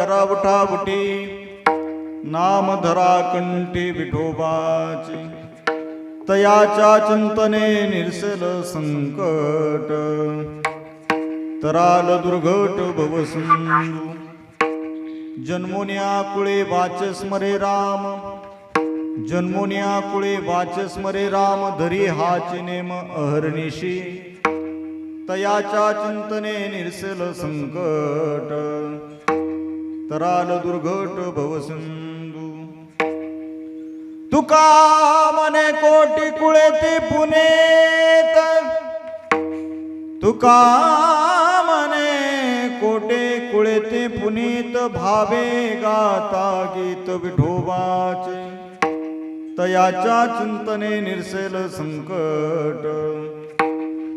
करा उठाउठी, नाम धरा कंठी विठोबाचे, तयाच्या चिंतने निरसेल संकट, तराल दुर्घट भवसिंधू. जन्मोन्या कुळे वाच स्मरे राम, जन्मोन्या कुळे वाच स्मरे राम, धरी हाच नेम अहर्निशी, तयाच्या चिंतने निरसेल संकट, तराल दुर्घट भवसिंधू. तुका मने कोटी कुळे ते पुनेत, तुका मने कोटे कुळे ते पुनीत, भावे गाता गीत विठोबाचे, तयाच्या चिंतने निरसेल संकट,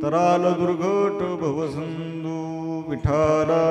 तराल दुर्घट भवसिंधू. विठाला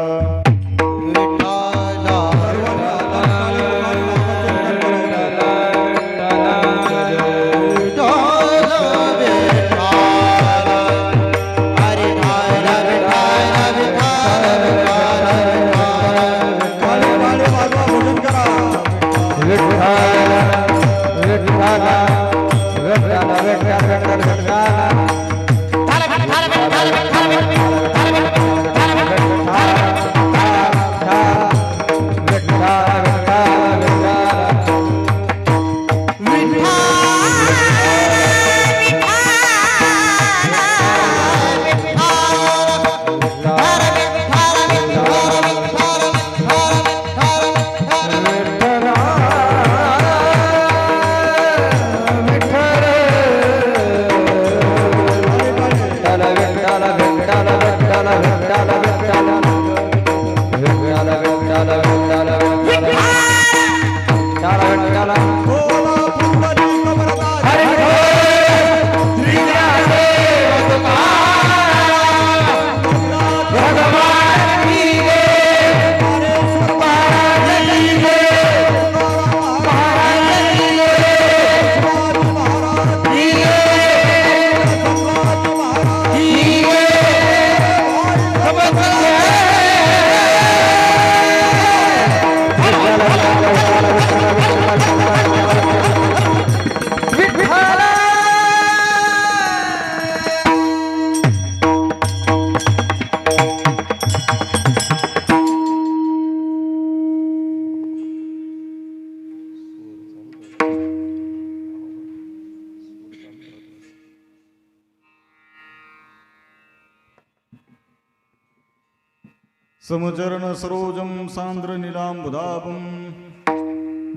समचरण सरोजं सान्द्र नीलाम्बुधाभं,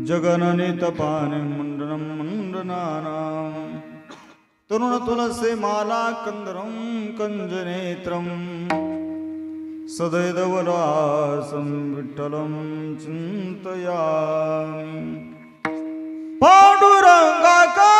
जगननितपानि मुण्डनं मुण्डनानां, तरुण तुलसे माला कंदरं कंजनेत्रं, सदैदवरासं विठ्ठलं चिन्तयामि. पांडुरंगाकारो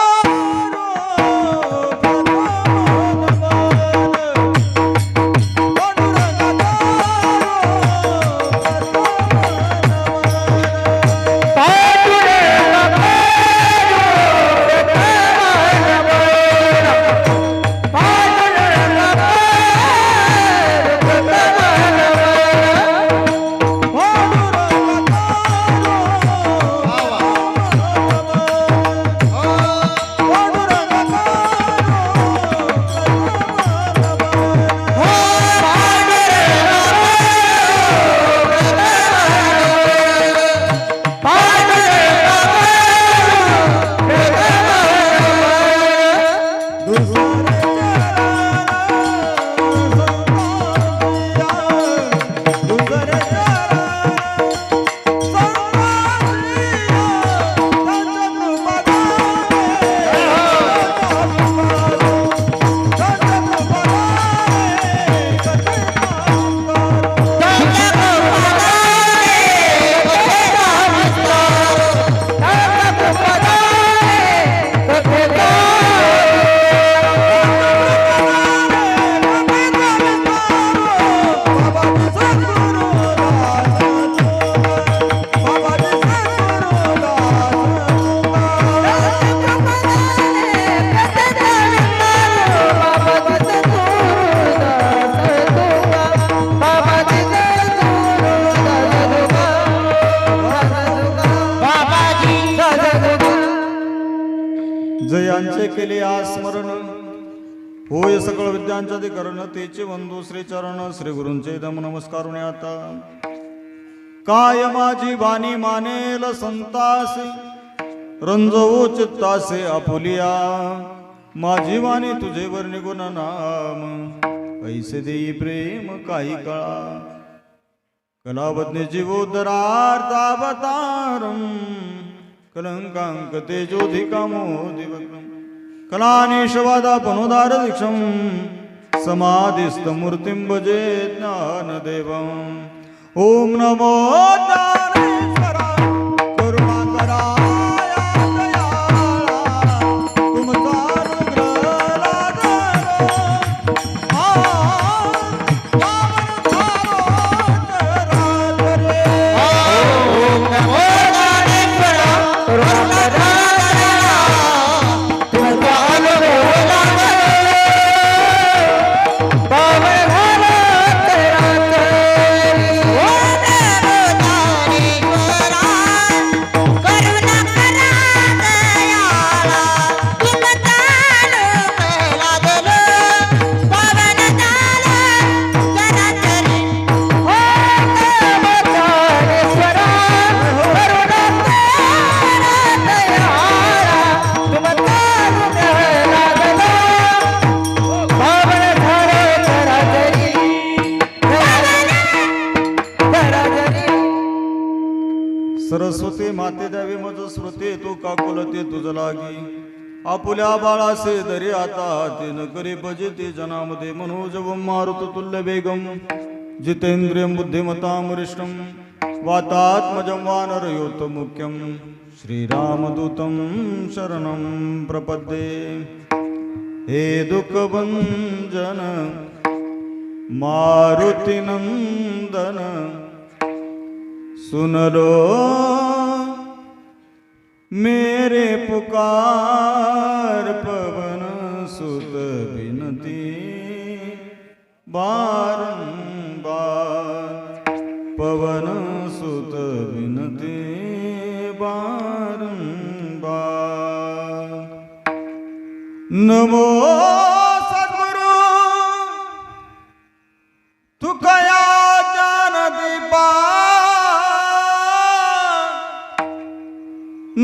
यांचे केले आस्मरण होय सकळ विद्यांचे अधिकरण तेचे वंदू श्री चरण श्री गुरूंचे दम नमस्कारून आता काय माझी बाणी मानेल संतासे रंजवू चित्तासे आपुलिया माझी वाणी तुझे वर्णी गुण नाम ऐसे देई प्रेम काही कळा कलावज्ञ जीवोदरार्तावतारम कलंकांक तेजोधिकामोदिवक्रम कलानिशवादा पनुदार दीक्षम समाधिस्थ मूर्तिं भजे ज्ञानदेवम ओम नमो ज्ञानेश्वरा करुणाकराय दयाळा तुमचा अनुग्रह लादलो सरस्वती माते द्यावी मज स्मृती तू काकुलते तुझ लागी आपुल्या बाळासे दरी आता ते न करी भजिते जनामध्ये मनोज व मारुत तुल्य बेगम जितेंद्रियं बुद्धिमतां वरिष्ठं वातात्मजं वानरयोत मुख्यं श्रीरामदूतं शरणं प्रपद्ये हे दुःखभंजन मारुतिनंदन सुन लो मेरे पुकार पवन सुत बिनती बारंबार पवन सुत बिनती बारंबार नमो सद्गुरु तुकया ज्ञानदीपा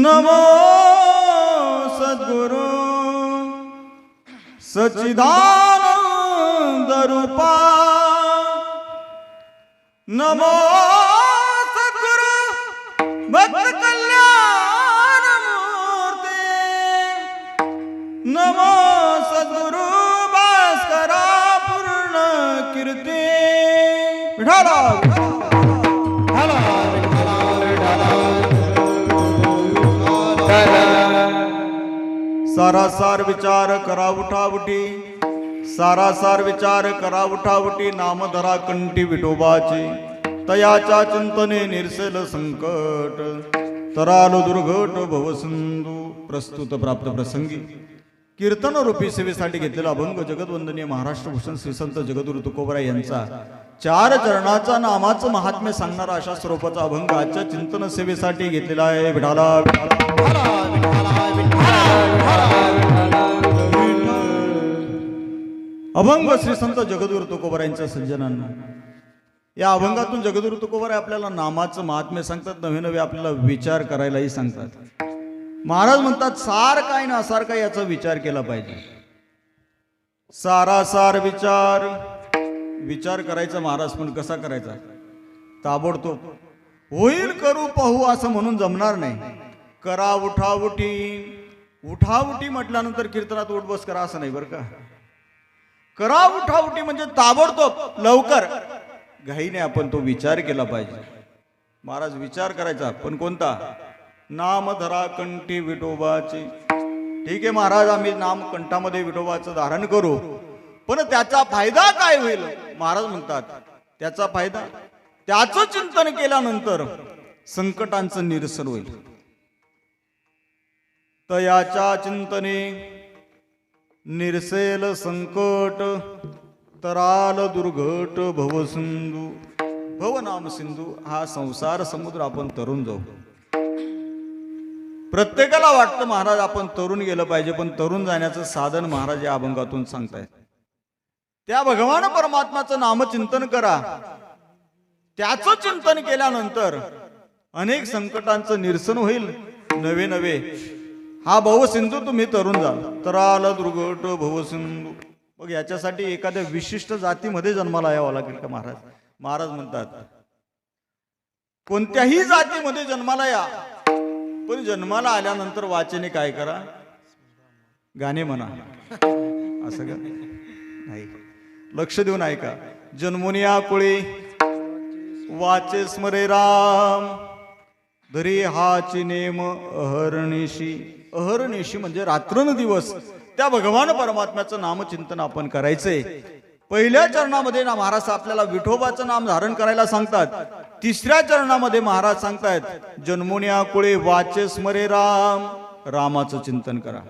नमो सद्गुरु सच्चिदानंद रूपा नमो सद्गुरु भक्त कल्याण मूर्ती नमो सद्गुरु भास्करा पूर्ण कीर्ती विठाला सारासार विचार करा उठावटी सारासार विचार करा उठावटी नाम धरा कंठी विठोबाची तयाच्या चिंतने निरसेल संकट तरालो दुर्घट भवसिंधू प्रस्तुत प्राप्त प्रसंगी कीर्तन रूपी सेवेसाठी घेतलेला अभंग जगदवंदनीय महाराष्ट्र भूषण श्री संत जगद्गुरु तुकोबराय यांचा 4 चरणाचा नामाचं महात्म्य सांगणारा अशा स्वरूपाचा अभंग आजच्या चिंतन सेवेसाठी घेतलेला आहे विठाला अभंग श्री संत जगद्गुरु तुकोबरायांच्या सज्जनांना या अभंगातून जगद्गुरु तुकोबराय आपल्याला नामाचं महात्म्य सांगतात नवे नवे आपल्याला विचार करायलाही सांगतात महाराज म्हणतात सार काय ना असार काय याचा विचार केला पाहिजे सारासार विचार विचार करायचा महाराज पण कसा करायचा ताबडतोब होईल करू पाहू असं म्हणून जमणार नाही करा उठाउठी उठाउठी म्हटल्यानंतर कीर्तनात उठबस करा असं नाही बरं का करा उठाउठी म्हणजे ताबडतोब लवकर घाईने आपण तो विचार केला पाहिजे महाराज विचार करायचा पण कोणता नाम धरा कंठी विठोबाचे ठीक आहे महाराज आम्ही नाम कंठामध्ये विठोबाचं धारण करू पण त्याचा फायदा काय होईल महाराज म्हणतात त्याचा फायदा त्याचं चिंतन केल्यानंतर संकटांचं निरसन होईल तयाच्या चिंतने निरसेल संकट तराल दुर्घट भवसिंधू भवनाम सिंधू हा संसार समुद्र आपण तरुण जाऊ प्रत्येकाला वाटतं महाराज आपण तरुण गेलं पाहिजे, पण तरुण जाण्याचं साधन महाराज या अभंगातून सांगतायत. त्या भगवान परमात्माचं नामचिंतन करा. त्याचं चिंतन केल्यानंतर अनेक संकटांचं निरसन होईल. नवे नवे हा भवसिंधू तुम्ही तरुण जाल. तराल दुर्गट भवसिंधू. मग याच्यासाठी एखाद्या विशिष्ट जातीमध्ये जन्माला यावं लागेल का महाराज? महाराज म्हणतात कोणत्याही जातीमध्ये जन्माला या, पण जन्माला आल्यानंतर वाचेने काय करा? गाणे म्हणा. असं का? नाही, लक्ष देऊन ऐका. जन्मुनिया कुळे वाचे स्मरे राम, धरी हाची नेम अहर्निशी. अहर्निशी म्हणजे रात्रंदिवस त्या भगवान परमात्म्याचं नामचिंतन आपण करायचंय. पहिल्या चरणामध्ये ना महाराज आपल्याला विठोबाचं नाम धारण करायला सांगतात. तिसऱ्या चरणामध्ये महाराज सांगतायत जन्मुनिया कुळे वाचे स्मरे राम, रामाचं चिंतन करा.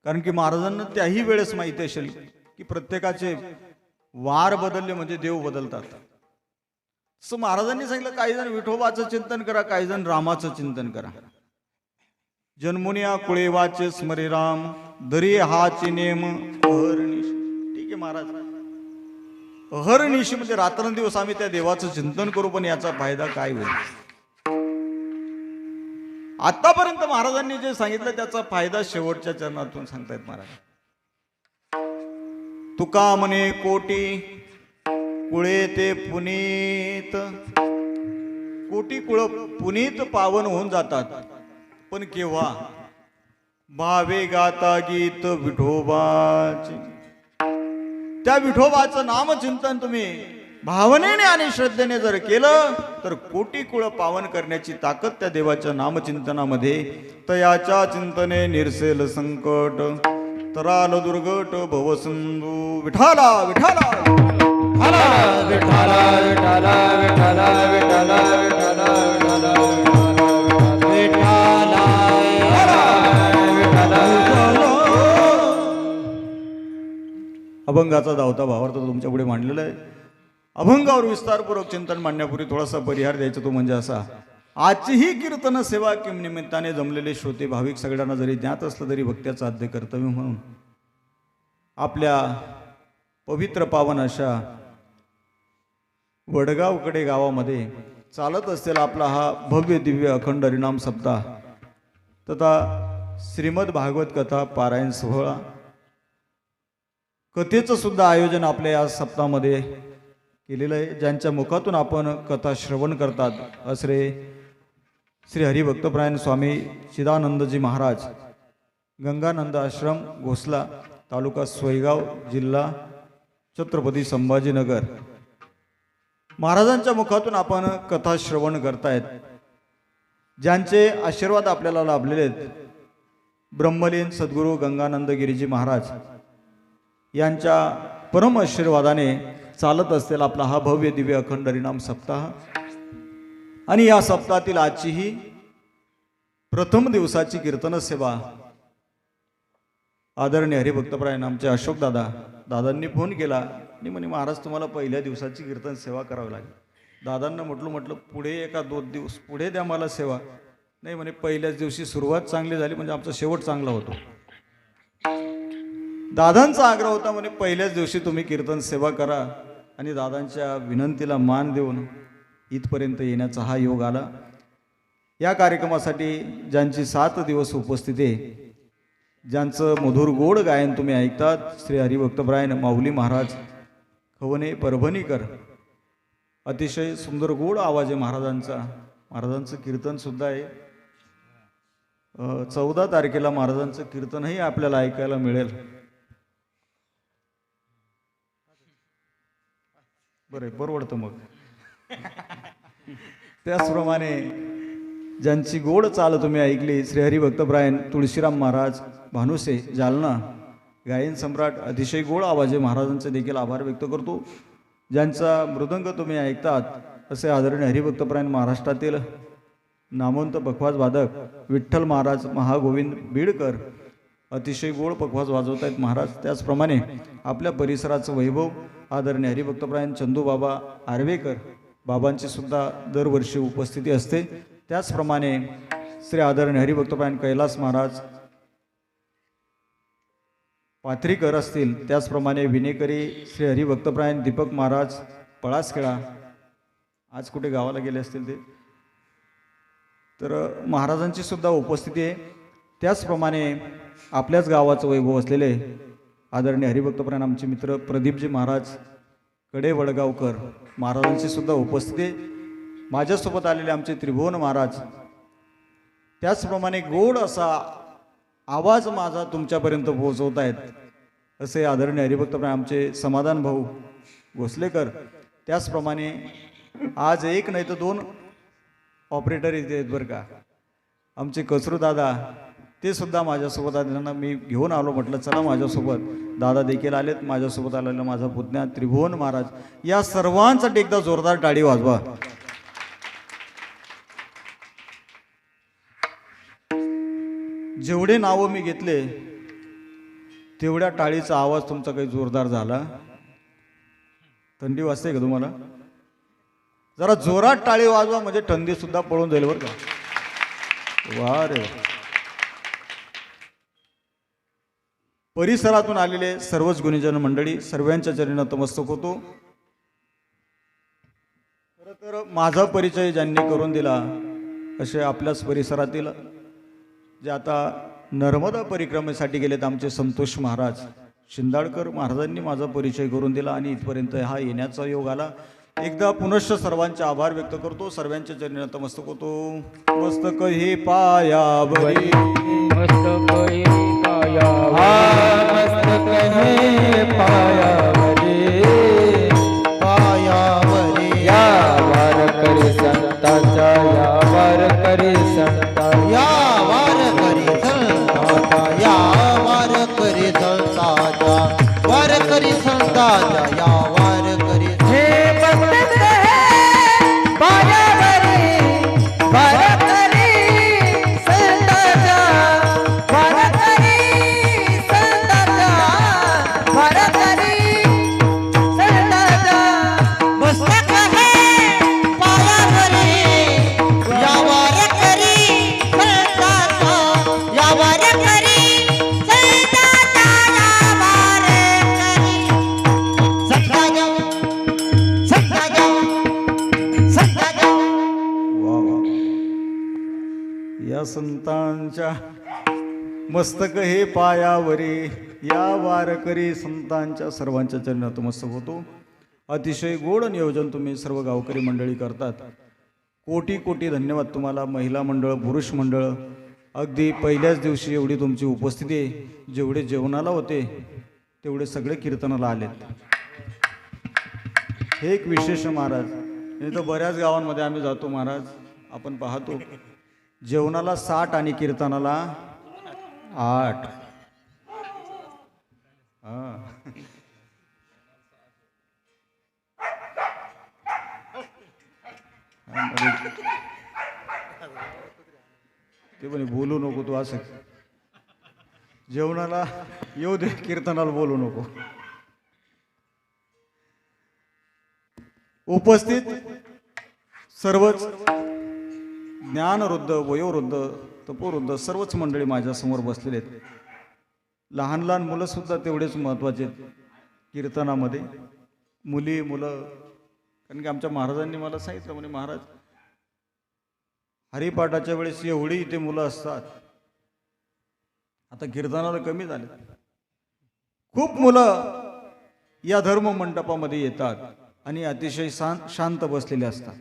कारण की महाराजांना त्याही वेळेस माहिती असेल की प्रत्येकाचे वार बदलले म्हणजे देव बदलतात. असं महाराजांनी सांगितलं काही जण विठोबाचं चिंतन करा, काही जण रामाचं चिंतन करा. जन्मुनिया कुळे वाचे स्मरे राम, धरी हाची नेम अहर्निशी. ठीक आहे महाराज, अहर्निशी म्हणजे रात्रंदिवस आम्ही त्या देवाचं चिंतन करू, पण याचा फायदा काय होईल? आतापर्यंत महाराजांनी जे सांगितलं त्याचा फायदा शेवटच्या चरणातून सांगतायत महाराज. तुका म्हणे कोटी कुळे ते पुनीत. कोटी कुळ पुनीत पावन होऊन जातात, पण केव्हा? भावे गाता गीत विठोबाचे. त्या विठोबाचं नामचिंतन तुम्ही भावनेने आणि श्रद्धेने जर केलं तर कोटी कुळ पावन करण्याची ताकद त्या देवाच्या नामचिंतनामध्ये. तयाच्या चिंतने निरसेल संकट, तराल दुर्गट भवसिंधू. विठाला विठाला विठाला विठाला विठाला विठाला विठाला विठाला अभंगाचा धावता भावार्थ तुमच्या पुढे मांडलेला आहे. अभंगावर विस्तारपूर्वक चिंतन मांडण्यापूर्वी थोडासा परिहार द्यायचा, तो म्हणजे असा. आजची ही कीर्तन सेवा किम निमित्ताने जमलेले श्रोते भाविक सगळ्यांना जरी ज्ञात असलं तरी भक्त्याचं आद्य कर्तव्य म्हणून आपल्या पवित्र पावन अशा वडगावकडे गावामध्ये चालत असलेला आपला हा भव्य दिव्य अखंड हरिनाम सप्ताह तथा श्रीमद भागवत कथा पारायण सोहळा, कथेचं सुद्धा आयोजन आपल्या या सप्ताहामध्ये केलेलं आहे. ज्यांच्या मुखातून आपण कथा श्रवण करतात असरे श्री हरिभक्तपरायण स्वामी चिदानंदजी महाराज, गंगानंद आश्रम, घोसला, तालुका सोयगाव, जिल्हा छत्रपती संभाजीनगर. महाराजांच्या मुखातून आपण कथा श्रवण करतायत. ज्यांचे आशीर्वाद आपल्याला लाभलेले आहेत, ब्रह्मलीन सद्गुरू गंगानंद गिरीजी महाराज यांच्या परम आशीर्वादाने चालत असलेला आपला हा भव्य दिव्य अखंड हरिनाम सप्ताह. आणि या सप्ताहातील आजची ही प्रथम दिवसाची कीर्तन सेवा आदरणीय हरिभक्तपरायण आमचे अशोक दादांनी फोन केला आणि म्हणे महाराज तुम्हाला पहिल्या दिवसाची कीर्तन सेवा करावी लागेल. दादांना म्हटलं पुढे एका 2 दिवस पुढे द्या मला सेवा. नाही म्हणे पहिल्याच दिवशी सुरुवात चांगली झाली म्हणजे आमचा शेवट चांगला होतो. दादांचा आग्रह होता म्हणे पहिल्याच दिवशी तुम्ही कीर्तन सेवा करा, आणि दादांच्या विनंतीला मान देऊन इथपर्यंत येण्याचा हा योग आला. या कार्यक्रमासाठी ज्यांची 7 दिवस उपस्थिती आहे, ज्यांचं मधुर गोड गायन तुम्ही ऐकतात, श्री हरिभक्तपरायण माऊली महाराज खवणे परभणीकर. अतिशय सुंदर गोड आवाज आहे महाराजांचा. महाराजांचं कीर्तन सुद्धा आहे. 14 तारखेला महाराजांचं कीर्तनही आपल्याला ऐकायला मिळेल. बरं परवडतं मग. त्याचप्रमाणे ज्यांची गोड चाल तुम्ही ऐकली, श्री हरिभक्तपरायण तुळशीराम महाराज भानुसे, जालना, गायन सम्राट. अतिशय गोड आवाज आहे महाराजांचे देखील आभार व्यक्त करतो. ज्यांचा मृदंग तुम्ही ऐकतात असे आदरणीय हरिभक्तपरायण महाराष्ट्रातील नामवंत पखवाज वादक विठ्ठल महाराज महागोविंद बीडकर, अतिशय गोड पखवाज वाजवत आहेत महाराज. त्याचप्रमाणे आपल्या परिसराचं वैभव आदरणीय हरिभक्तपरायण चंदूबाबा आर्वेकर बाबांची सुद्धा दरवर्षी उपस्थिती असते. त्याचप्रमाणे श्री आदरणीय हरिभक्तपरायण कैलास महाराज पाथरीकर असतील, त्याचप्रमाणे विनेकरी श्री हरिभक्तपरायण दीपक महाराज पळासखेडा, आज कुठे गावाला गेले असतील ते, तर महाराजांची सुद्धा उपस्थिती आहे. त्याचप्रमाणे आपल्याच गावाचं वैभव असलेले आदरणीय हरिभक्तपरायण आमचे मित्र प्रदीपजी महाराज कडे वडगावकर महाराजांची सुद्धा उपस्थिती आहे. माझ्यासोबत आलेले आमचे त्रिभुवन महाराज, त्याचप्रमाणे गोड असा आवाज माझा तुमच्यापर्यंत पोहोचवत आहेत असे आदरणीय हरिभक्तपरायण आमचे समाधान भाऊ घोसलेकर. त्याचप्रमाणे आज एक नाही तर दोन ऑपरेटर इथे आहेत बरं का, आमचे कचरू दादा, ते सुद्धा माझ्यासोबत आले. त्यांना मी घेऊन आलो, म्हटलं चला माझ्यासोबत. दादा देखील आलेत. माझ्यासोबत आलेला माझा पुतण्या त्रिभुवन महाराज, या सर्वांसाठी एकदा जोरदार टाळी वाजवा. जेवढे नावं मी घेतले तेवढ्या टाळीचा आवाज तुमचा काही जोरदार झाला. थंडी वाजते का तुम्हाला? जरा जोरात टाळी वाजवा म्हणजे थंडी सुद्धा पळून जाईल बरं का. वा रे. परिसरातून आलेले सर्वच गुणीजन मंडळी, सर्वांच्या चरणी नतमस्तक होतो. खरं तर माझा परिचय ज्यांनी करून दिला असे आपल्याच परिसरातील जे आता नर्मदा परिक्रमेसाठी गेलेत आमचे संतोष महाराज शिंदाडकर महाराजांनी माझा परिचय करून दिला आणि इथपर्यंत हा येण्याचा योग आला. एकदा पुनश्च सर्वांचे आभार व्यक्त करतो. सर्वांच्या चरणी नतमस्तक होतो. मस्तक हे पायावरी, मस्तक हे पायावरी, मस्तक हे पायावरी, पायावरी या वारकरी संतांच्या, या वारकरी संतांच्या, या वारकरी संतांच्या, या वारकरी संतांच्या, वारकरी संतांच्या, या वारकरी हे मस्तक हे पायावरी, वारकरी संतांच्या, वारकरी संतांच्या, वारकरी संतांच्या, मस्तक हे पायावरी, या वारकरी संतांच्या, या वारकरी संतांच्या, या वारकरी संतांच्या, संतांच्या, संतांच्या. वा वा. या संतांच्या मस्तक हे पायावरी, या वारकरी संतांच्या सर्वांच्या चरणी नतमस्तक होतो. अतिशय गोड नियोजन तुम्ही सर्व गावकरी मंडळी करतात. कोटी कोटी धन्यवाद तुम्हाला. महिला मंडळ, पुरुष मंडळ, अगदी पहिल्याच दिवशी एवढी तुमची उपस्थिती आहे. जेवढे जेवणाला होते तेवढे सगळे कीर्तनाला आलेत. हे एक विशेष महाराज. नाही तर बऱ्याच गावांमध्ये आम्ही जातो महाराज, आपण पाहतो जेवणाला 60 आणि कीर्तनाला 8. ते म्हणे बोलू नको तू असं, जेवणाला येऊ दे, कीर्तनाला बोलू नको. उपस्थित सर्वच ज्ञानवृद्ध, वयोवृद्ध, तपोवृद्ध सर्वच मंडळी माझ्या समोर बसलेले आहेत. लहान लहान मुलं सुद्धा तेवढेच महत्त्वाचे आहेत कीर्तनामध्ये. मुली मुलं, कारण की आमच्या महाराजांनी मला सांगितलं, म्हणे महाराज हरिपाठाच्या वेळेस एवढी इथे मुलं असतात, आता कीर्तनाला कमी झाले. खूप मुलं या धर्म मंडपामध्ये येतात आणि अतिशय शांत बसलेले असतात.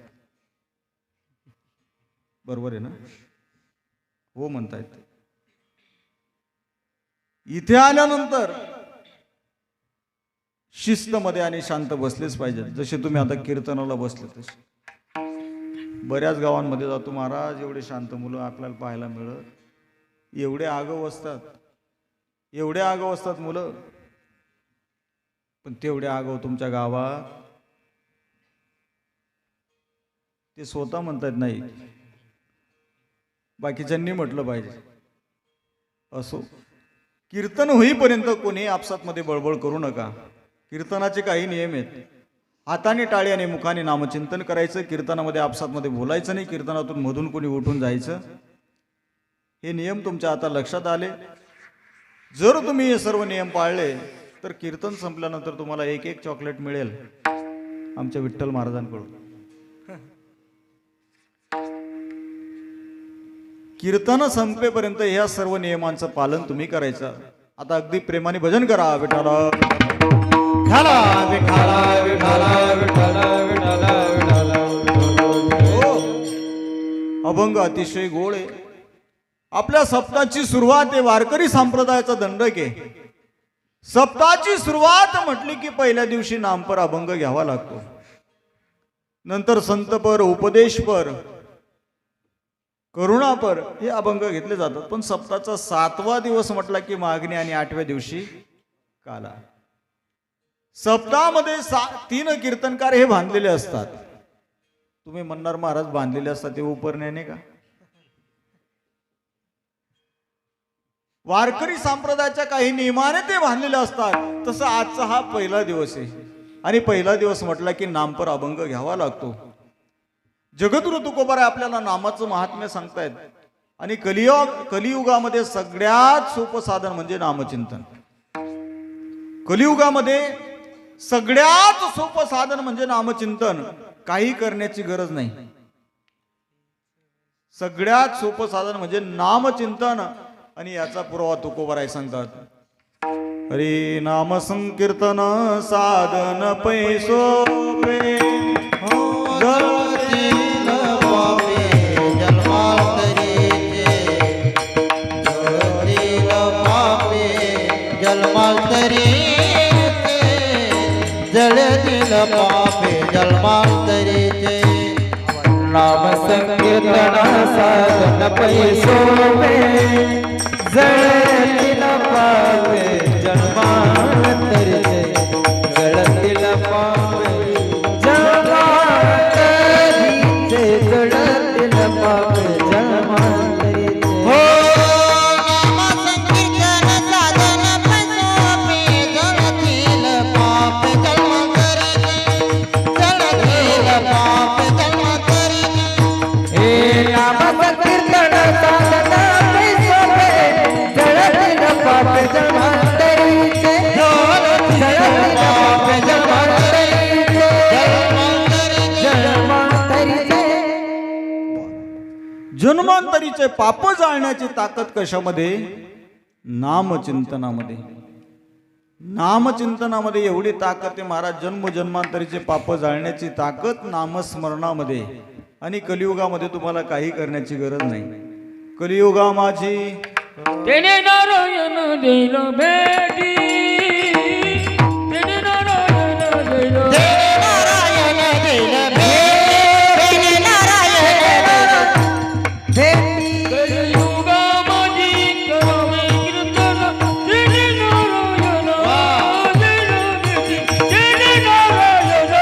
बरोबर आहे ना? हो म्हणतायत. इथे आल्यानंतर शिस्तमध्ये आणि शांत बसलेच पाहिजेत, जसे तुम्ही आता कीर्तनाला बसले तसे. बऱ्याच गावांमध्ये जातो महाराज, एवढे शांत मुलं आपल्याला पाहायला मिळत. एवढे आगाऊ असतात, एवढे आगाऊ असतात मुलं. पण तेवढे आगाऊ तुमच्या गावात ते स्वतः म्हणतात नाही, बाकीच्यांनी म्हटलं पाहिजे. असो, कीर्तन होईपर्यंत कोणी आपसात मध्ये बळबळ करू नका. कीर्तनाचे काही नियम आहेत. हाताने टाळी आणि मुखाने नामचिंतन करायचं. कीर्तनामध्ये आपसातमध्ये बोलायचं नाही. कीर्तनातून मधून कोणी उठून जायचं. हे नियम तुमच्या आता लक्षात आले. जर तुम्ही हे सर्व नियम पाळले तर कीर्तन संपल्यानंतर तुम्हाला एक एक चॉकलेट मिळेल आमच्या विठ्ठल महाराजांकडून. कीर्तन संपेपर्यंत ह्या सर्व नियमांचं पालन तुम्ही करायचं. आता अगदी प्रेमाने भजन करा. विठ्ठला विठ्ठला विठ्ठला विठ्ठला विठ्ठला विठ्ठला विठ्ठला. अभंग अतिशय गोड आहे. आपल्या सप्ताची सुरुवात आहे वारकरी संप्रदायाचा दंडक आहे. सप्ताची सुरुवात म्हटली की पहिल्या दिवशी नामपर अभंग घ्यावा लागतो. नंतर संतपर, उपदेशपर, करुणापर हे अभंग घेतले जातात. पण सप्ताचा 7वा दिवस म्हटला की मागणी आणि 8व्या दिवशी काला. सप्ताहामध्ये 3 कीर्तनकार हे बांधलेले असतात. तुम्ही म्हणणार महाराज बांधलेले असतात ते उपरण्याने का? वारकरी संप्रदायाच्या काही नियमाने ते बांधलेले असतात. तसं आजचा हा पहिला दिवस आहे आणि पहिला दिवस म्हटला की नामपर अभंग घ्यावा लागतो. जगद्गुरु तुकोबाराय आपल्याला नामाचं महात्म्य सांगतायत आणि कलियुगामध्ये सगळ्यात सोपं साधन म्हणजे नामचिंतन. कलियुगामध्ये सगळ्यात सोपं साधन म्हणजे नामचिंतन. काही करण्याची गरज नाही. सगळ्यात सोपं साधन म्हणजे नामचिंतन आणि याचा पुरावा तुकोबाराय सांगतात. हरी नाम संकीर्तन साधन पैसोपे जळतील पापे जन्मांतरीचे. जळतील पापे जन्मांतरीचे. जळतील पापे जन्मांतरीचे. नाम संकीर्तन साधन पैसोपे जळतील पापे जन्मांतरीचे. जळतील पापे जन्मांतरीचे. जळतील पापे जन्मांतरीचे. हो नाम संकीर्तन साधन पैसोपे जळतील पापे जन्मांतरीचे. जळतील पापे जन्मांतरीचे. हे नाम संकीर्तन साधन पैसोपे जळतील पापे जन्मांतरीचे. जळतील पापे जन्मांतरीचे. जन्मांतरीचे. जन्मांतरीचे पाप जाळण्याची ताकद कशामध्ये? नामचिंतनामध्ये. नामचिंतनामध्ये एवढी ताकद आहे महाराज. जन्मजन्मांतरीचे पाप जाळण्याची ताकद नामस्मरणामध्ये. आणि कलियुगामध्ये तुम्हाला काही करण्याची गरज नाही. कलियुगा माझी तेने नारायण दिल भेटी. तेने नारायण दिल नारायण दिल भेटी. नारायण भेटी. कलियुगा माझी करावे कीर्तन. तेने नारायण दिल भेटी. तेने नारायण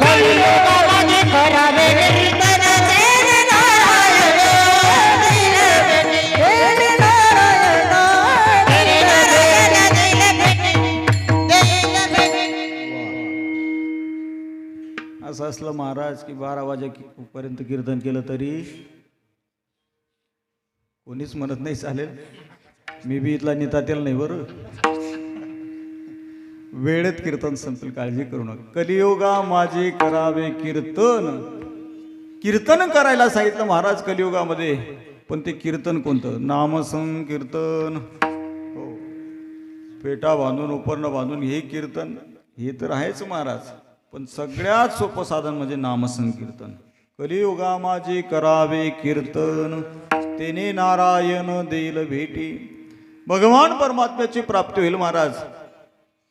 कलियुगा माझी करावे कीर्तन. तेने नारायण दिल भेटी. तेने नारायण दिल भेटी. दिल भेटी. असं असलं महाराज की 12 वाजेपर्यंत कीर्तन केलं तरी कोणीच म्हणत नाही चालेल. मी बी इथला नेता नाही बरं. वेळेत कीर्तन संपेल, काळजी करू नका. कलियुगा माझे करावे कीर्तन. कीर्तन करायला सांगितलं महाराज कलियुगामध्ये. पण ते कीर्तन कोणतं? नामसंकीर्तन. हो, पेटा बांधून उपरणं बांधून हे कीर्तन हे तर आहेच महाराज. पण सगळ्यात सोपं साधन म्हणजे नामसंकीर्तन. कलियुगा माझे करावे कीर्तन. तेने नारायण देईल भेटी. भगवान परमात्म्याची प्राप्ती होईल महाराज.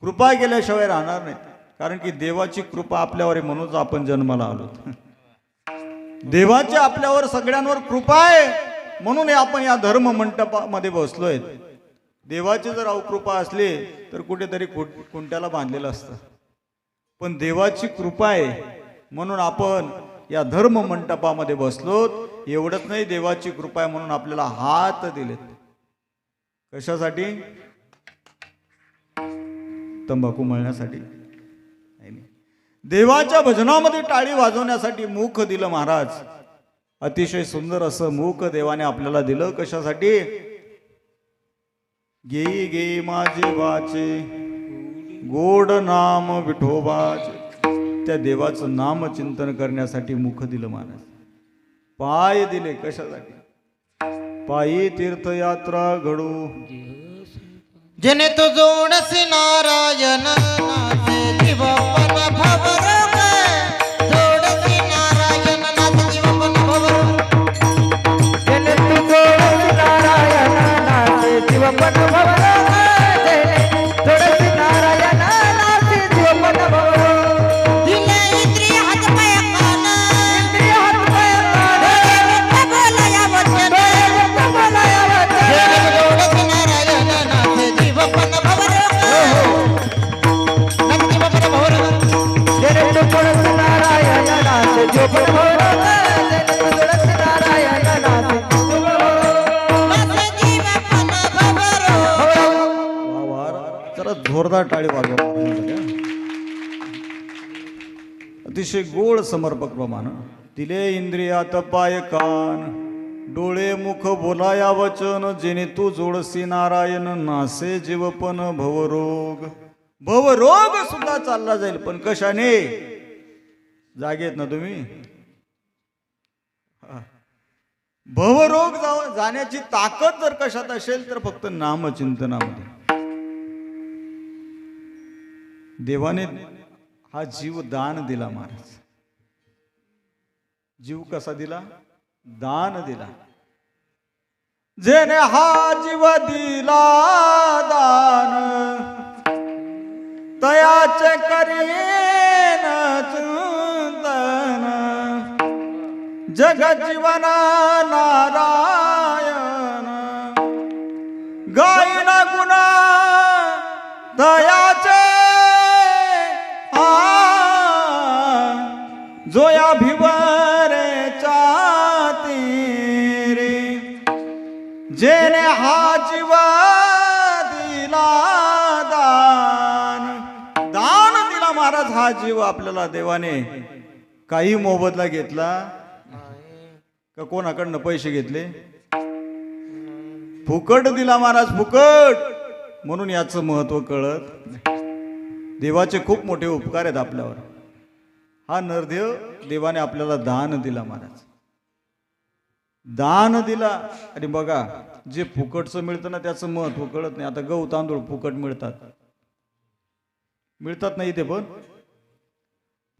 कृपा केल्याशिवाय राहणार नाही. कारण की देवाची कृपा आपल्यावर आहे म्हणूनच आपण जन्माला आलो. देवाची आपल्यावर सगळ्यांवर कृपा आहे म्हणून आपण या धर्म मंडपामध्ये बसलोय. देवाची जर अवकृपा असली तर कुठेतरी कुंट्याला बांधलेलं असतं. पण देवाची कृपा आहे म्हणून आपण या धर्म मंडपामध्ये बसलो. एवढंच नाही, देवाची कृपा आहे म्हणून आपल्याला हात दिलेत. कशासाठी? तंबाखू मळण्यासाठी नाही. देवाच्या भजनामध्ये टाळी वाजवण्यासाठी मुख दिलं महाराज. अतिशय सुंदर असं मुख देवाने आपल्याला दिलं. कशासाठी? घेई घेई माझे वाचे गोड नाम विठोबाचे. त्या देवाचं नाम चिंतन करण्यासाठी मुख दिलं महाराज. पाय दिले कशासाठी? पायी तीर्थयात्रा घडू. जने तो जोडसी नारायण नाचे जीवपन भवरोग. जोडसी नारायण नाचे जीवपन भवरोग. जने तू जोडसी नारायण नाचे जीवपन भवरोग. जने जोडसी नारायण नाचे जीवपन भवरोग. दिले इंद्रिय हात पाय कान. इंद्रिय हात पाय कान. डोळे बोलाया वचन. बोलाया वचन. जने जोडसी नारायण नाचे जीवपन भवरोग. नाचे जीवपन भवरोग. जने तू जोडसी नारायण नाचे जीवपन भवरोग. जने तू जोडसी नारायण नाचे जीवपन भवरोग. नाचे जीवपन भवरोग. वा वा. जरा जोरदार टाळी वाजवा. अतिशय गोड समर्पक प्रमाण. दिले इंद्रियात पाय कान डोळे मुख बोलाया वचन. जेणे तू जोडसी नारायण नासे जीवपन भवरोग. भवरोग सुद्धा चालला जाईल. पण कशाने? जागेत ना तुम्ही? भवरोग जाण्याची ताकद जर कशात असेल तर फक्त नामचिंतनामध्ये. देवाने हा जीव दान दिला महाराज. जीव कसा दिला? दान दिला. जेने हा जीव दिला दान तयाचे करीन चिंतन. जग जीवन नारायण गायन गुणा दयाचे. जोया भिवरे चातीरे. जेने हा जीव दिला दान. दान दिला महाराज हा जीव आपल्याला देवाने. काही मोबदला घेतला का? कोणाकडनं पैसे घेतले? फुकट दिला महाराज, फुकट. म्हणून याचं महत्व कळत नाही. देवाचे खूप मोठे उपकार आहेत आपल्यावर. हा नरदेव देवाने आपल्याला दान दिला महाराज. दान दिला. आणि बघा जे फुकटचं मिळतं ना त्याचं महत्व कळत नाही. आता गहू तांदूळ फुकट मिळतात नाही ते पण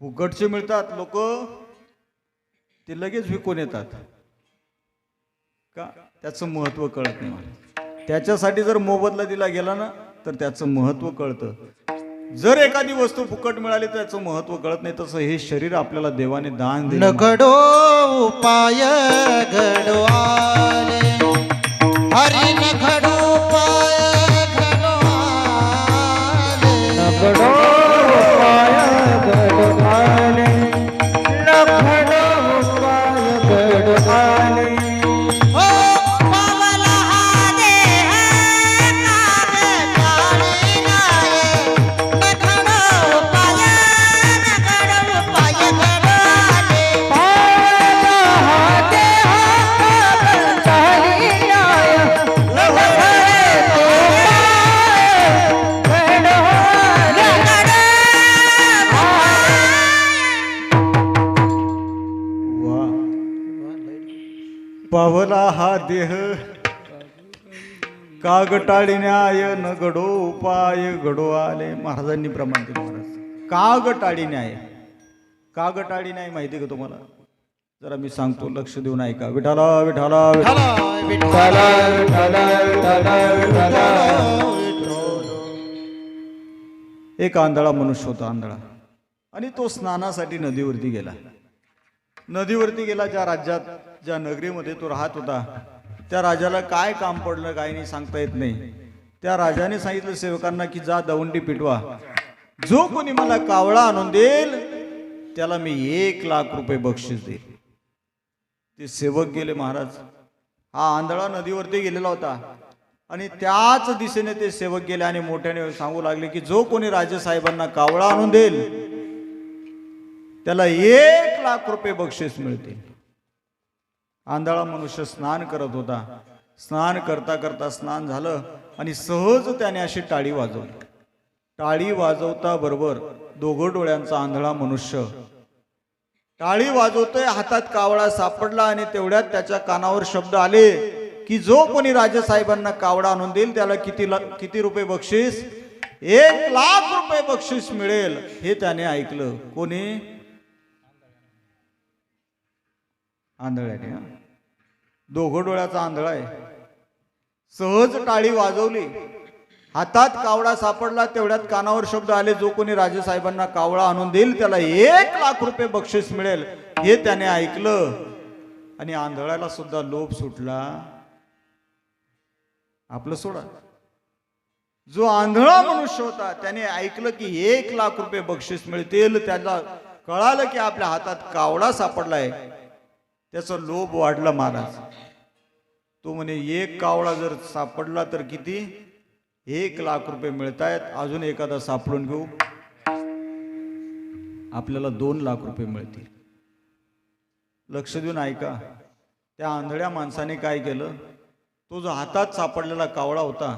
फुकटचे मिळतात. लोक ते लगेच विकून येतात का? त्याचं महत्व कळत नाही महाराज. त्याच्यासाठी जर मोबदला दिला गेला ना तर त्याचं महत्व कळतं. जर एखादी वस्तू फुकट मिळाली तर त्याचं महत्व कळत नाही. तसं हे शरीर आपल्याला देवाने दान दिलं. नकडो उपाय घडवाले. हरी नकडो उपाय घडवाले. नखडो उपाय घडवाले. नखडो उपाय घडवाले. हो पावला हा देह काळ काळीनाय. नकडो उपाय घडवाले. पावला हा देह काळीनाय. नखडो उपाय घडवाले. वा. पावला हा देह कागटाळी न्याय न घडो उपाय घडो आले. महाराजांनी प्रमाण दिलं महाराज. कागटाळी न्याय. कागटाळी न्याय माहिती का तुम्हाला? जरा मी सांगतो, लक्ष देऊन ऐका. विठाला विठाला विठाला. विठ्ठला विठ्ठला विठ्ठला विठ्ठला. एक आंधळा मनुष्य होता, आंधळा. आणि तो स्नानासाठी नदीवरती गेला. नदीवरती गेला. ज्या राज्यात ज्या नगरीमध्ये तो राहत होता त्या राजाला काय काम पडलं काय नाही सांगता येत नाही. त्या राजाने सांगितलं सेवकांना की जा दवंडी पिटवा. जो कोणी मला कावळा आणून देईल त्याला मी 1,00,000 रुपये बक्षीस देईल. ते सेवक गेले महाराज. हा आंधळा नदीवरती गेलेला होता आणि त्याच दिशेने ते सेवक गेले आणि मोठ्याने सांगू लागले की जो कोणी राजेसाहेबांना कावळा आणून देईल त्याला 1,00,000 बक्षीस मिळते. आंधळा मनुष्य स्नान करत होता. स्नान करता करता स्नान झालं आणि सहज त्याने अशी टाळी वाजवली. टाळी वाजवता बरोबर दोघं डोळ्यांचा आंधळा मनुष्य टाळी वाजवतोय, हातात कावळा सापडला आणि तेवढ्यात त्याच्या कानावर शब्द आले की जो कोणी राजेसाहेबांना कावडा आणून देईल त्याला किती रुपये बक्षीस? 1,00,000 बक्षीस मिळेल. हे त्याने ऐकलं. कोणी? आंधळ्याने. दोघं डोळ्याचा आंधळा आहे. सहज टाळी वाजवली, हातात कावडा सापडला, तेवढ्यात कानावर शब्द आले जो कोणी राजेसाहेबांना कावळा आणून देईल त्याला 1,00,000 बक्षीस मिळेल. हे त्याने ऐकलं आणि आंधळ्याला सुद्धा लोभ सुटला. आपलं सोडा, जो आंधळा मनुष्य होता त्याने ऐकलं की 1,00,000 बक्षीस मिळतील. त्याला कळालं की आपल्या हातात कावडा सापडलाय. त्याचा लोभ वाढला महाराज. तो म्हणे एक कावळा जर सापडला तर किती? 1,00,000 मिळतायत. अजून एखादा सापडून घेऊ, आपल्याला 2,00,000 मिळतील. लक्ष देऊन ऐका. त्या आंधळ्या माणसाने काय केलं? तो जो हातात सापडलेला कावळा होता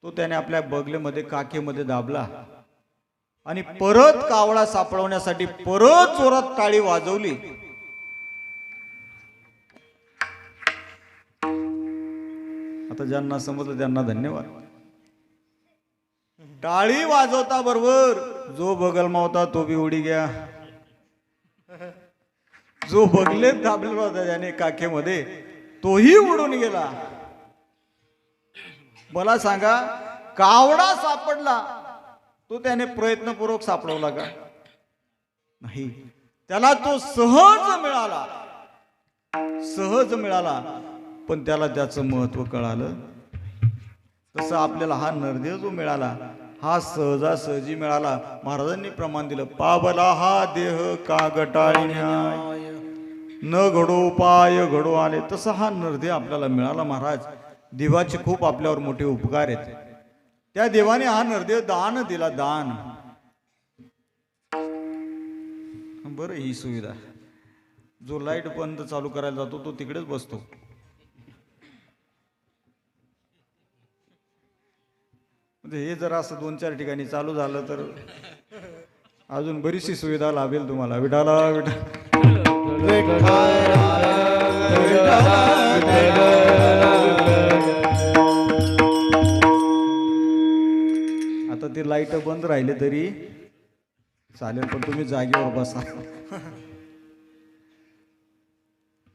तो त्याने आपल्या बगलेमध्ये काखेमध्ये दाबला आणि परत कावळा सापडवण्यासाठी परत जोरात टाळी वाजवली. आता ज्यांना समजलं त्यांना धन्यवाद. टाळी वाजवता बरोबर जो बगलमा होता तो बी उडी गया. जो बगलेत दाबलेला होता त्याने काखेमध्ये तोही उडून गेला. मला सांगा, कावडा सापडला तो त्याने प्रयत्नपूर्वक सापडवला का? नाही. त्याला तो सहज मिळाला. सहज मिळाला, पण त्याला त्याचं महत्व कळालं. तसं आपल्याला हा नरदेव जो मिळाला हा सहजासहजी मिळाला. महाराजांनी प्रमाण दिलं, पावला हा देह का गटाळीन्याय, न घडो पाय घडो आले. तसं हा नरदेव आपल्याला मिळाला. महाराज, देवाचे खूप आपल्यावर मोठे उपकार आहेत. त्या देवाने हा नरदेव दान दिला. दान. बरं, ही सुविधा. जो लाईट बंद चालू करायला जातो तो तिकडेच बसतो. हे जर असं 2-4 ठिकाणी चालू झालं तर अजून बरीचशी सुविधा लाभेल तुम्हाला. विठाला आता ते लाईट बंद राहिले तरी चालेल, पण तुम्ही जागेवर बसा.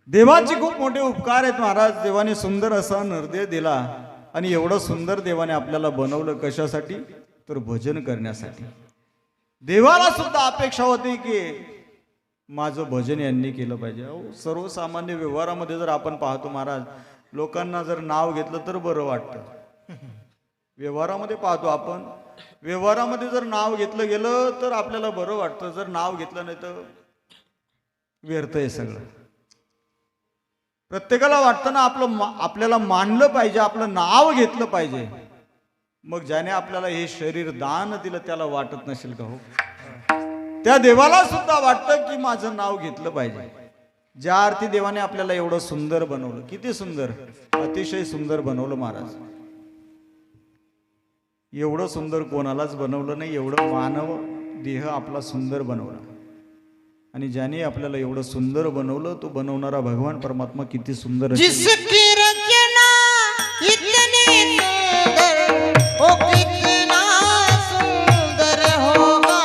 देवाचे खूप मोठे उपकार आहेत महाराज. देवाने सुंदर असा नरदेव दिला आणि एवढं सुंदर देवाने आपल्याला बनवलं. कशासाठी? तर भजन करण्यासाठी. देवाला सुद्धा अपेक्षा होती की माझं भजन यांनी केलं पाहिजे. सर्वसामान्य व्यवहारामध्ये जर आपण पाहतो महाराज, लोकांना जर नाव घेतलं तर बरं वाटतं. व्यवहारामध्ये पाहतो आपण, व्यवहारामध्ये जर नाव घेतलं गेलं तर आपल्याला बरं वाटतं. जर नाव घेतलं नाही तर व्यर्थ आहे सगळं. प्रत्येकाला वाटतं ना आपल्याला मानलं पाहिजे, आपलं नाव घेतलं पाहिजे. मग ज्याने आपल्याला हे शरीर दान दिलं त्याला वाटत नसेल का? हो, त्या देवाला सुद्धा वाटतं की माझं नाव घेतलं पाहिजे. ज्या अर्थी देवाने आपल्याला एवढं सुंदर बनवलं. किती सुंदर, अतिशय सुंदर बनवलं महाराज. एवढं सुंदर कोणालाच बनवलं नाही. एवढं मानव देह आपला सुंदर बनवला. आणि ज्याने आपल्याला एवढं सुंदर बनवलं तो बनवणारा भगवान परमात्मा किती सुंदर असेल. जिसकी रचना इतनी सुंदर, ओ कितना सुंदर होगा,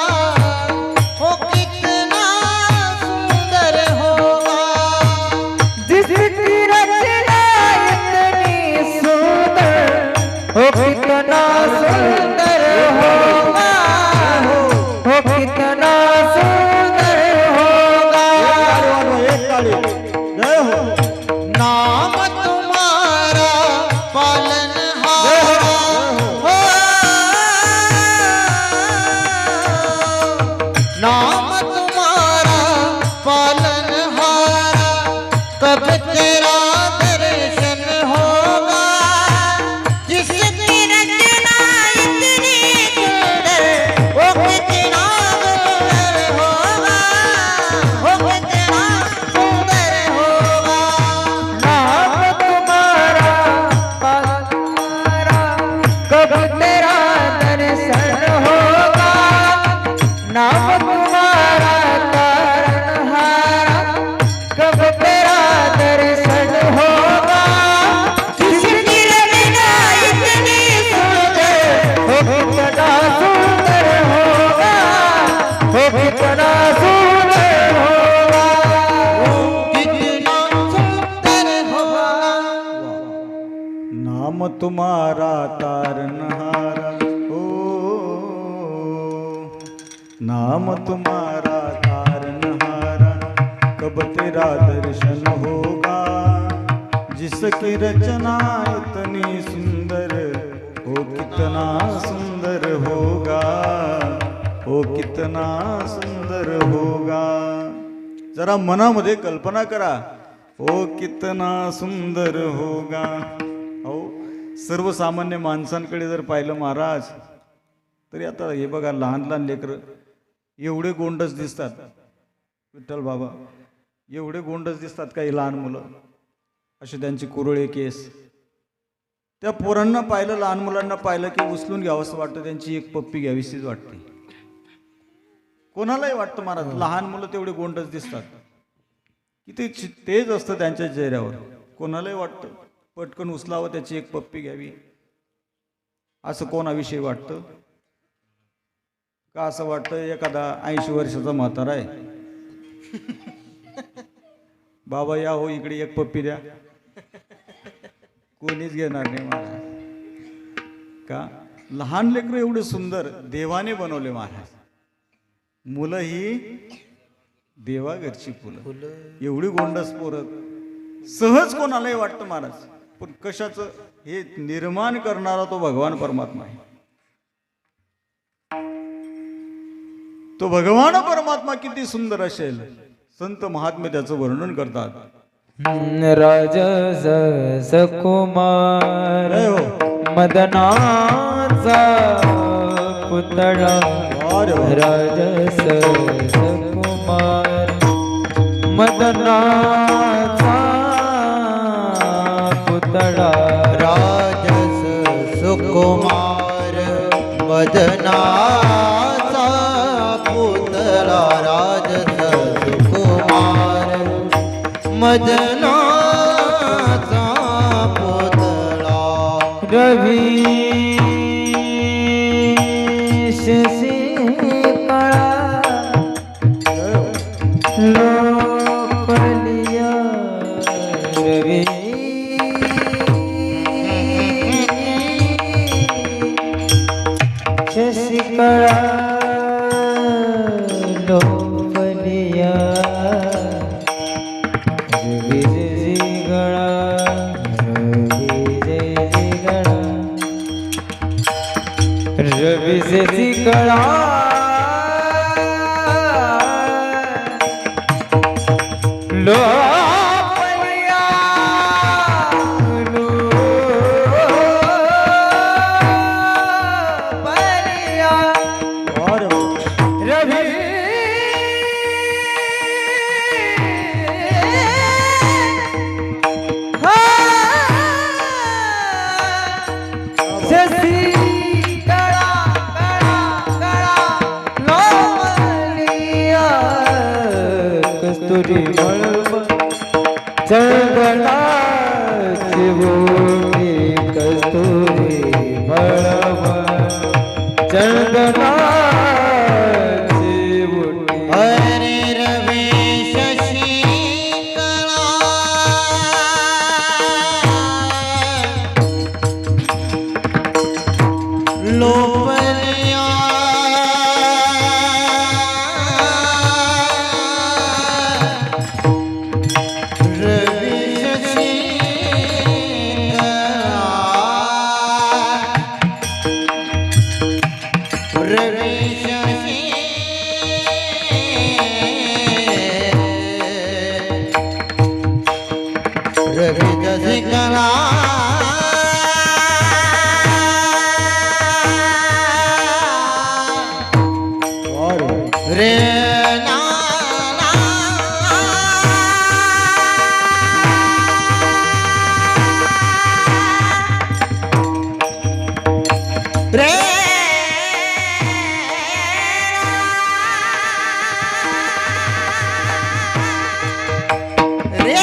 ओ कितना सुंदर होगा. जिसकी रचना इतनी सुंदर, हो कितना सुंदर होगा, हो कितना सुंदर होगा. एक ताली. जय हो. नाम तुम्हारा पालनहार हो, नाम तुम्हारा पालनहार, कब तेरा दर्शन होगा. जिसकी रचना इतनी सुंदर, वो कितना सुंदर होगा. तुम्हारा तारनहारा हो, नाम तुम्हारा तारनहारा, कब तेरा दर्शन होगा, जिसकी रचना इतनी सुंदर हो, कितना सुंदर होगा, हो कितना सुंदर होगा. जरा मनामध्ये कल्पना करा, हो कितना सुंदर होगा. हो सर्वसामान्य माणसांकडे जर पाहिलं महाराज, तरी आता हे बघा लहान लहान लेकरं एवढे गोंडस दिसतात. विठ्ठल बाबा एवढे गोंडस दिसतात काही लहान मुलं, असे त्यांची कुरळे केस. त्या पोरांना पाहिलं, लहान मुलांना पाहिलं की उचलून घ्यावंसं वाटतं, त्यांची एक पप्पी घ्यावीशीच वाटते. कोणालाही वाटतं महाराज, लहान मुलं तेवढे गोंडस दिसतात, किती तेज असतं त्यांच्या चेहऱ्यावर. कोणालाही वाटतं पटकन उचलावं, त्याची एक पप्पी घ्यावी, असं कोणाविषयी वाटतं का? असं वाटतं एखादा 80 वर्षाचा म्हातारा आहे, बाबा या हो इकडे एक पप्पी द्या, कोणीच घेणार नाही महाराज. का? लहान लेकरं एवढे सुंदर देवाने बनवले महाराज. मुलं ही देवाघरची फुलं, एवढी गोंडस पोरं सहज कोणालाही वाटतं महाराज. पण कशाचं? हे निर्माण करणारा तो भगवान परमात्मा आहे. तो भगवान परमात्मा किती सुंदर असेल, संत महात्मे त्याचं वर्णन करतात. राजस सकुमार जय हो. मदनाचा पुतळा, अरे वा. राजस सकुमार मदनाचा पुतळा, राजस सुकुमार मदनाचा पुतळा, राजस सुकुमार मदनाचा पुतळा. रवी शशी कळा लोकलिया, रवी शशी कळा लोकलिया, रवी शशी कळा, रवी शशी कळा लोपलिया, लोपलिया, अरे वा. रवी शशी कळा कळा कळा लोपलिया, कस्तुरी मळब चंदनाची बोटी, कस्तुरी मळब चंदनाची बोटी. हरे रवी शशी कळा लोपलिया, रवी शशी कळा, रवी शशी रवी शशी कळा. अरे वा. रे ना ना रे रे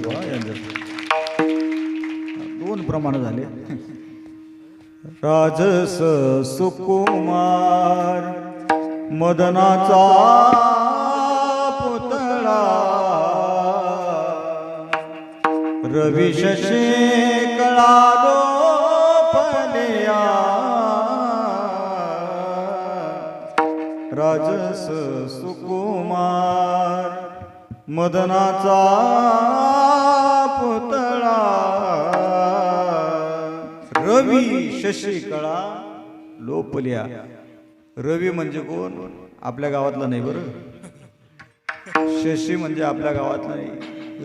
वा यांच्यात दोन प्रमाण झाले. राजस सुकुमार मदनाचा पुतळा रवी शशी कळा लोपल्या राजस सुकुमार मदनाचा पुतळा रवी शशी कळा लोपल्या. रवी म्हणजे कोण? आपल्या गावातला नाही बरं. शशी म्हणजे आपल्या गावातला नाही.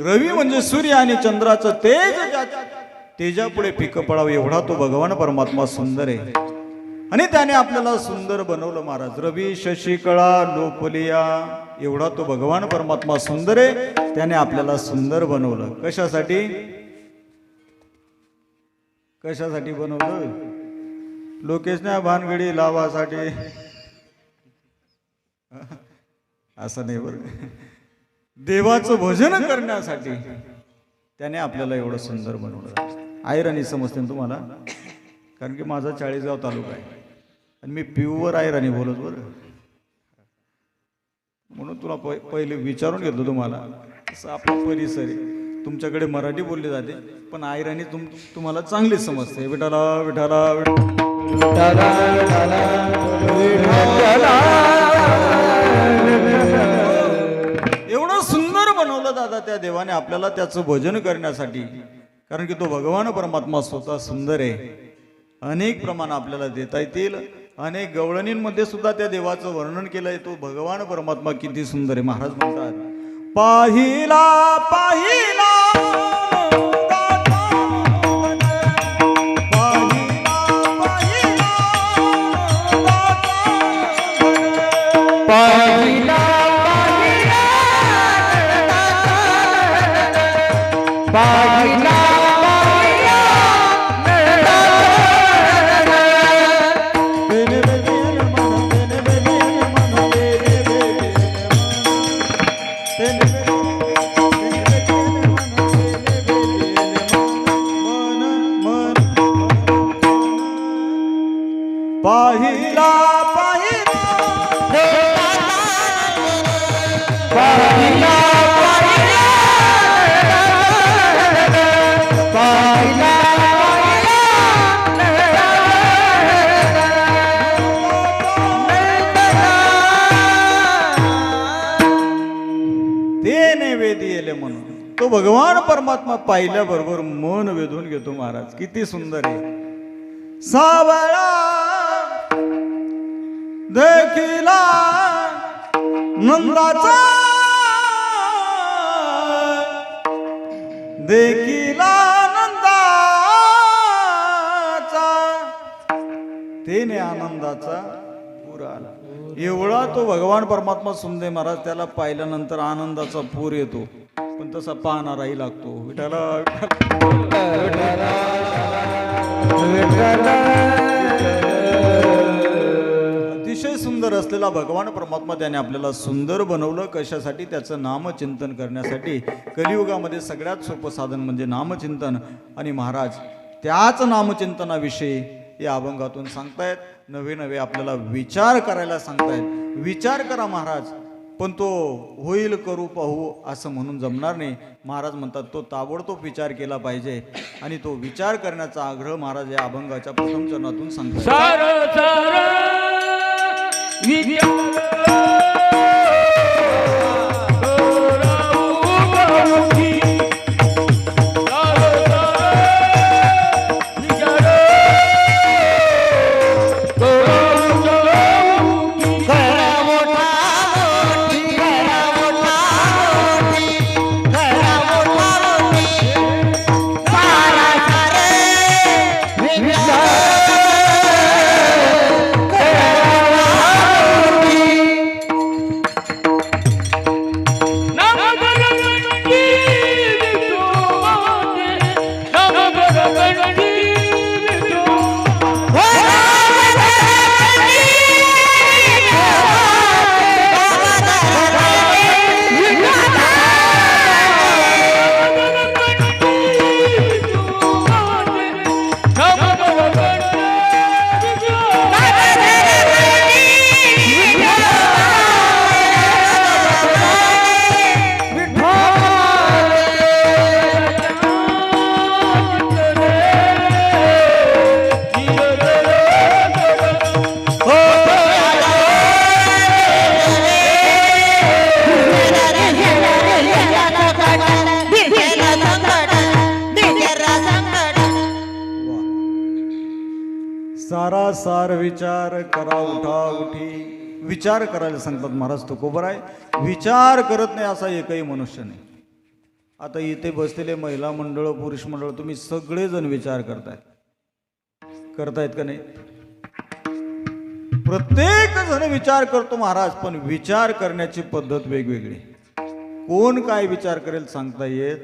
रवी म्हणजे सूर्य आणि चंद्राचं तेज, तेजापुढे पिकं पडावं एवढा तो भगवान परमात्मा सुंदर आहे आणि त्याने आपल्याला सुंदर बनवलं महाराज. रवी शशी कळा लोपलिया एवढा तो भगवान परमात्मा सुंदर आहे, त्याने आपल्याला सुंदर बनवलं. कशासाठी? कशासाठी बनवलं? लोकेशने भानगडी लावासाठी असं नाही बरं, देवाचं भजन करण्यासाठी त्याने आपल्याला एवढं सुंदर बनवलं. आयराणी समजते तुम्हाला, कारण की माझा 40गाव तालुका आहे आणि मी प्युअर आयराणी बोलत बरं, म्हणून तुला पहिले विचारून घेतलं तुम्हाला. असं आपला परिसर आहे, तुमच्याकडे मराठी बोलली जाते पण आयराणी तुम्हाला चांगलीच समजते. विठाला विठाला एवढं सुंदर बनवलं दादा त्या देवाने आपल्याला त्याचं भजन करण्यासाठी, कारण की तो भगवान परमात्मा स्वतः सुंदर आहे. अनेक प्रमाण आपल्याला देता येतील, अनेक गवळणींमध्ये सुद्धा त्या देवाचं वर्णन केलंय. तो भगवान परमात्मा किती सुंदर आहे. महाराज म्हणतात पाहिला पाहिला पाहिला पाहिला ते नैवेद्य येले म्हणून तो भगवान परमात्मा पाहिल्याबरोबर मन वेधून घेतो. महाराज किती सुंदर आहे. सावळा देखिला नंदाचा देखिला नंदाचा तेने आनंदाचा पूर आला. एवढा तो भगवान परमात्मा सुंदर महाराज. त्याला पाहिल्यानंतर आनंदाचा पूर येतो, पण तसा पाहणाराही लागतो. विठाला अतिशय सुंदर असलेला भगवान परमात्मा त्याने आपल्याला सुंदर बनवलं. कशासाठी? त्याचं नामचिंतन करण्यासाठी. कलियुगामध्ये सगळ्यात सोपं साधन म्हणजे नामचिंतन, आणि महाराज त्याच नामचिंतनाविषयी या अभंगातून सांगतायत. नवे नवे आपल्याला विचार करायला सांगतायत. विचार करा महाराज, पण तो होईल करू पाहू असं म्हणून जमणार नाही. महाराज म्हणतात तो ताबडतोब विचार केला पाहिजे, आणि तो विचार करण्याचा आग्रह महाराज या अभंगाच्या प्रथम चरणातून सांगतात. सार सार विचार सारासार विचार करा उठा उठी. विचार करायला सांगतात महाराज तुकोबराय. विचार करत नाही असा एकही मनुष्य नाही. आता इथे बसलेले महिला मंडळ पुरुष मंडळ तुम्ही सगळेजण विचार करतायत का नाही? प्रत्येक जण विचार करतो महाराज, पण विचार करण्याची पद्धत वेगवेगळी. कोण काय विचार करेल सांगता येत